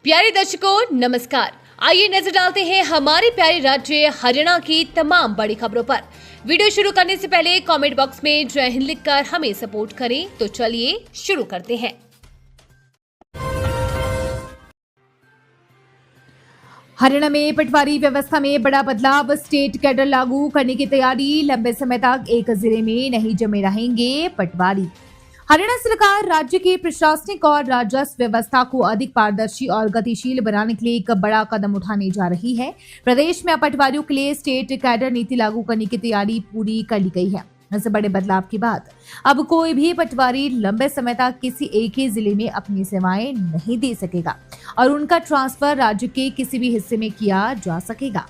प्यारे दर्शकों नमस्कार। आइए नजर डालते हैं हमारे प्यारे राज्य हरियाणा की तमाम बड़ी खबरों पर। वीडियो शुरू करने से पहले कमेंट बॉक्स में जय हिंद लिखकर हमें सपोर्ट करें। तो चलिए शुरू करते हैं। हरियाणा में पटवारी व्यवस्था में बड़ा बदलाव, स्टेट कैडर लागू करने की तैयारी। लंबे समय तक एक जिले में नहीं जमे रहेंगे पटवारी। हरियाणा सरकार राज्य की प्रशासनिक और राजस्व व्यवस्था को अधिक पारदर्शी और गतिशील बनाने के लिए एक बड़ा कदम उठाने जा रही है। प्रदेश में अब पटवारियों के लिए स्टेट कैडर नीति लागू करने की तैयारी पूरी कर ली गई है। इस बड़े बदलाव के बाद अब कोई भी पटवारी लंबे समय तक किसी एक ही जिले में अपनी सेवाएं नहीं दे सकेगा और उनका ट्रांसफर राज्य के किसी भी हिस्से में किया जा सकेगा।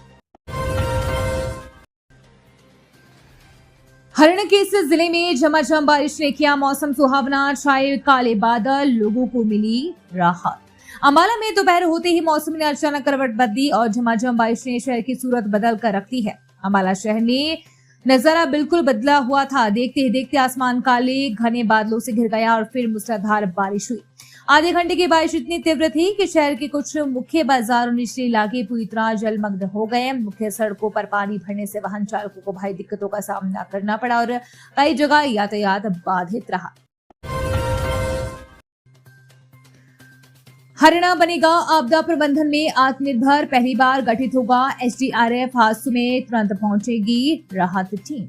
हरियाणा के इस जिले में झमाझम बारिश ने किया मौसम सुहावना, छाए काले बादल, लोगों को मिली राहत। अंबाला में दोपहर होते ही मौसम ने अचानक करवट बदली और झमाझम बारिश ने शहर की सूरत बदल कर रख दी है। अंबाला शहर में नजारा बिल्कुल बदला हुआ था। देखते ही देखते आसमान काले घने बादलों से घिर गया और फिर मूसलाधार बारिश हुई। आधे घंटे की बारिश इतनी तीव्र थी कि शहर के कुछ मुख्य बाजार और निचले इलाके पूरी तरह जलमग्न हो गए। मुख्य सड़कों पर पानी भरने से वाहन चालकों को भारी दिक्कतों का सामना करना पड़ा और कई जगह यातायात बाधित रहा। हरियाणा बनेगा आपदा प्रबंधन में आत्मनिर्भर, पहली बार गठित होगा एसडीआरएफ। हादसों में तुरंत पहुंचेगी राहत टीम।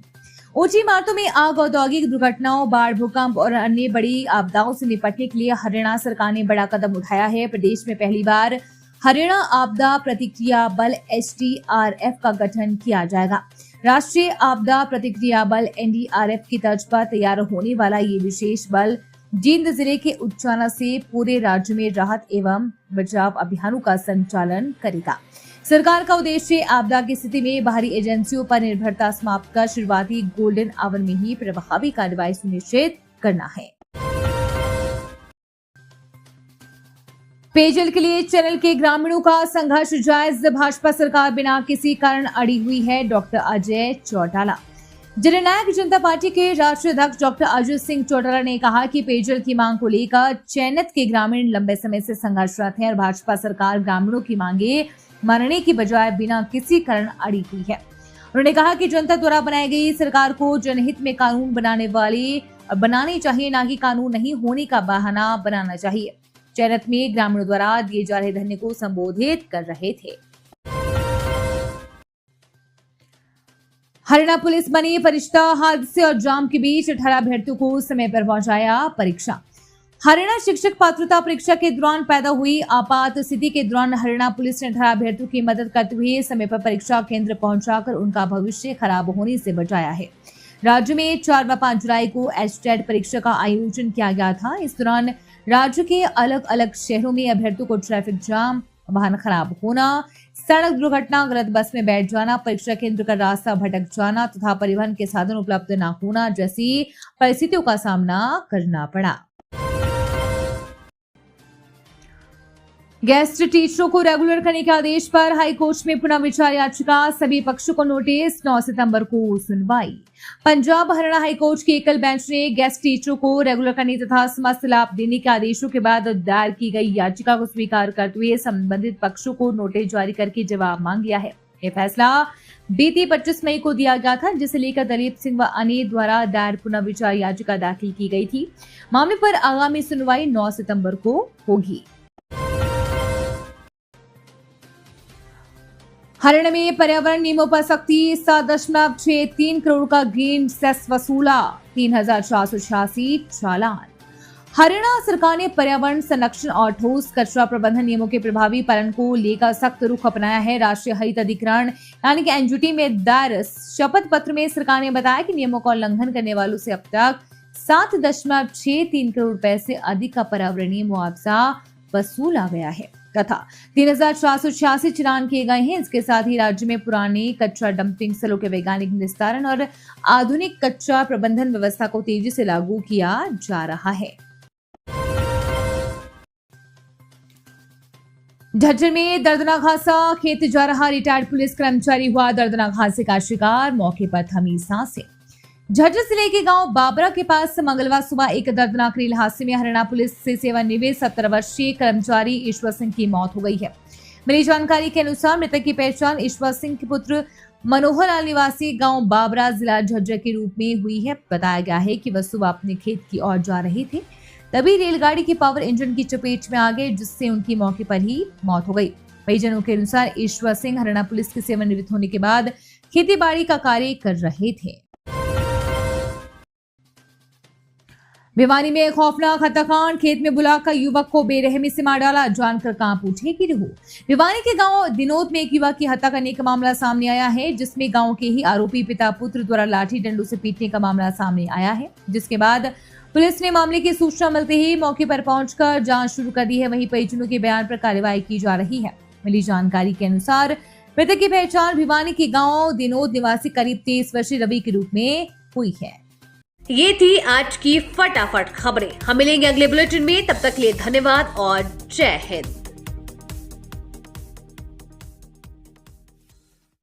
ऊंची इमारतों में आग, औद्योगिक दुर्घटनाओं, बाढ़, भूकंप और अन्य बड़ी आपदाओं से निपटने के लिए हरियाणा सरकार ने बड़ा कदम उठाया है। प्रदेश में पहली बार हरियाणा आपदा प्रतिक्रिया बल एसडीआरएफ का गठन किया जाएगा। राष्ट्रीय आपदा प्रतिक्रिया बल एनडीआरएफ की तर्ज पर तैयार होने वाला ये विशेष बल जींद जिले के उच्चाना से पूरे राज्य में राहत एवं बचाव अभियानों का संचालन करेगा। सरकार का उद्देश्य आपदा की स्थिति में बाहरी एजेंसियों पर निर्भरता समाप्त कर शुरुआती गोल्डन आवर में ही प्रभावी कार्रवाई सुनिश्चित करना है। पेयजल के लिए चैनल के ग्रामीणों का संघर्ष जायज, भाजपा सरकार बिना किसी कारण अड़ी हुई है। डॉक्टर अजय चौटाला। जननायक जनता पार्टी के राष्ट्रीय अध्यक्ष डॉक्टर अजय सिंह चौटाला ने कहा कि पेयजल की मांग को लेकर चयनित के ग्रामीण लंबे समय से संघर्षरत हैं और भाजपा सरकार ग्रामीणों की मांगे मानने की बजाय बिना किसी कारण अड़ी हुई है। उन्होंने कहा कि जनता द्वारा बनाई गई सरकार को जनहित में कानून बनाने चाहिए, ना कि कानून नहीं होने का बहाना बनाना चाहिए। चयनित में ग्रामीणों द्वारा दिए जा रहे धरने को संबोधित कर रहे थे। हरियाणा पुलिस बनी फरिश्ता, हादसे और जाम के बीच 18 अभ्यर्थियों को समय पर पहुंचाया परीक्षा। हरियाणा शिक्षक पात्रता परीक्षा के दौरान पैदा हुई आपात स्थिति के दौरान हरियाणा पुलिस ने 18 अभ्यर्थियों की मदद करते हुए समय पर परीक्षा केंद्र पहुंचाकर उनका भविष्य खराब होने से बचाया है। राज्य में 4 व 5 जुलाई को एचटेट परीक्षा का आयोजन किया गया था। इस दौरान राज्य के अलग अलग शहरों में अभ्यर्थियों को ट्रैफिक जाम, वाहन खराब होना, सड़क दुर्घटना, गलत बस में बैठ जाना, परीक्षा केंद्र का रास्ता भटक जाना तथा परिवहन के साधन उपलब्ध न होना जैसी परिस्थितियों का सामना करना पड़ा। गेस्ट टीचरों को रेगुलर करने के आदेश पर हाईकोर्ट में पुनः विचार याचिका, सभी पक्षों को नोटिस, 9 सितंबर को सुनवाई। पंजाब हरियाणा हाईकोर्ट की एकल बेंच ने गेस्ट टीचरों को रेगुलर करने तथा समस्त लाभ देने के आदेशों के बाद दायर की गई याचिका को स्वीकार करते हुए संबंधित पक्षों को नोटिस जारी करके जवाब मांग लिया है। यह फैसला बीती 25 मई को दिया गया था, जिसे लेकर दलीप सिंह व अन्य द्वारा दायर पुनः विचार याचिका दाखिल की गई थी। मामले पर आगामी सुनवाई 9 सितंबर को होगी। हरियाणा में पर्यावरण नियमों पर सख्ती, 7.63 करोड़ का ग्रीन सेस वसूला, 3,486 चालान। हरियाणा सरकार ने पर्यावरण संरक्षण और ठोस कचरा प्रबंधन नियमों के प्रभावी पालन को लेकर सख्त रुख अपनाया है। राष्ट्रीय हरित अधिकरण यानी कि एनजीटी में दायर शपथ पत्र में सरकार ने बताया कि नियमों का उल्लंघन करने वालों से अब तक 7.63 करोड़ रुपए से अधिक का पर्यावरणीय मुआवजा वसूला गया है तथा 3,486 चालान किए गए हैं। इसके साथ ही राज्य में पुराने कचरा डंपिंग स्थलों के वैज्ञानिक निस्तारण और आधुनिक कचरा प्रबंधन व्यवस्था को तेजी से लागू किया जा रहा है। झज्जर में दर्दनाक हादसा, खेत जा रहा रिटायर्ड पुलिस कर्मचारी हुआ दर्दनाक हादसे का शिकार, मौके पर थमी सांसें। झज्जर जिले के गांव बाबरा के पास मंगलवार सुबह एक दर्दनाक रेल हादसे में हरियाणा पुलिस से सेवानिवृत्त 17 वर्षीय कर्मचारी ईश्वर सिंह की मौत हो गई है। मिली जानकारी के अनुसार मृतक की पहचान ईश्वर सिंह के पुत्र मनोहर लाल निवासी गांव बाबरा जिला झज्जर के रूप में हुई है। बताया गया है कि वह सुबह अपने खेत की ओर जा रहे थे, तभी रेलगाड़ी के पावर इंजन की चपेट में आ गए, जिससे उनकी मौके पर ही मौत हो गई। परिजनों के अनुसार ईश्वर सिंह हरियाणा पुलिस के सेवानिवृत्त होने के बाद खेती बाड़ी का कार्य कर रहे थे। भिवानी में एक खौफनाक हत्याकांड, खेत में बुलाकर युवक को बेरहमी से मार डाला, जानकर कांप उठे की रूह। भिवानी के गांव दिनोद में एक युवक की हत्या करने का मामला सामने आया है, जिसमें गांव के ही आरोपी पिता पुत्र द्वारा लाठी डंडों से पीटने का मामला सामने आया है, जिसके बाद पुलिस ने मामले की सूचना मिलते ही मौके पर पहुंचकर जांच शुरू कर दी है। वहीं परिजनों के बयान पर कार्रवाई की जा रही है। मिली जानकारी के अनुसार मृतक की पहचान भिवानी के गांव दिनोद निवासी करीब 23 वर्षीय रवि के रूप में हुई है। ये थी आज की फटाफट खबरें। हम मिलेंगे अगले बुलेटिन में, तब तक के लिए धन्यवाद और जय हिंद।